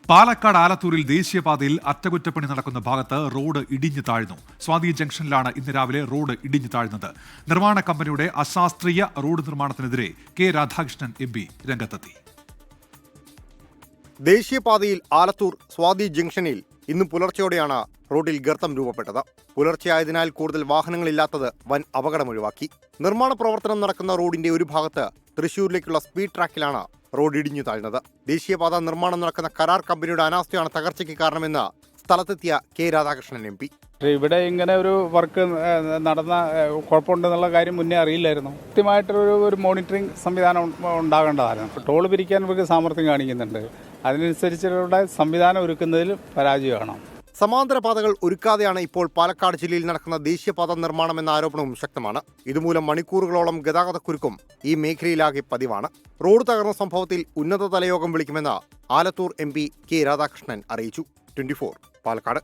പാലക്കാട് ആലത്തൂരിൽ ദേശീയപാതയിൽ അറ്റകുറ്റപ്പണി നടക്കുന്ന ഭാഗത്ത് റോഡ് ഇടിഞ്ഞു താഴ്ന്നു. സ്വാതി ജംഗ്ഷനിലാണ് ഇന്ന് രാവിലെ റോഡ് ഇടിഞ്ഞു താഴ്ന്നത്. നിർമ്മാണ കമ്പനിയുടെ അശാസ്ത്രീയ റോഡ് നിർമ്മാണത്തിനെതിരെ കെ രാധാകൃഷ്ണൻ MP രംഗത്തെത്തി. ദേശീയപാതയിൽ ആലത്തൂർ സ്വാതി ജംഗ്ഷനിൽ ഇന്ന് പുലർച്ചെയോടെയാണ് റോഡിൽ ഗർത്തം രൂപപ്പെട്ടത്. പുലർച്ചെയായതിനാൽ കൂടുതൽ വാഹനങ്ങളില്ലാത്തത് വൻ അപകടമൊഴിവാക്കി. നിർമ്മാണ പ്രവർത്തനം നടക്കുന്ന റോഡിന്റെ ഒരു ഭാഗത്ത് തൃശൂരിലേക്കുള്ള സ്പീഡ് ട്രാക്കിലാണ് റോഡ് ഇടിഞ്ഞു താഴ്ന്നത്. ദേശീയപാത നിർമ്മാണം നടക്കുന്ന കരാർ കമ്പനിയുടെ അനാസ്ഥയാണ് തകർച്ചയ്ക്ക് കാരണമെന്ന് സ്ഥലത്തെത്തിയ കെ രാധാകൃഷ്ണൻ MP. ഇവിടെ ഇങ്ങനെ ഒരു വർക്ക് നടന്ന കുഴപ്പമുണ്ടെന്നുള്ള കാര്യം മുന്നേ അറിയില്ലായിരുന്നു. കൃത്യമായിട്ടൊരു മോണിറ്ററിംഗ് സംവിധാനം ഉണ്ടാകേണ്ടതായിരുന്നു. ടോൾ പിരിക്കാൻ ഇവർക്ക് സാമർത്ഥ്യം കാണിക്കുന്നുണ്ട്. അതിനനുസരിച്ചുള്ള സംവിധാനം ഒരുക്കുന്നതിൽ പരാജയമാണ്. സമാന്തര പാതകൾ ഒരുക്കാതെയാണ് ഇപ്പോൾ പാലക്കാട് ജില്ലയിൽ നടക്കുന്ന ദേശീയപാത നിർമ്മാണം എന്ന ആരോപണവും ശക്തമാണ്. ഇതുമൂലം മണിക്കൂറുകളോളം ഗതാഗതക്കുരുക്കും ഈ മേഖലയിലാകെ പതിവാണ്. റോഡ് തകർന്ന സംഭവത്തിൽ ഉന്നതതല യോഗം വിളിക്കുമെന്ന് ആലത്തൂർ MP കെ രാധാകൃഷ്ണൻ അറിയിച്ചു. 24 പാലക്കാട്.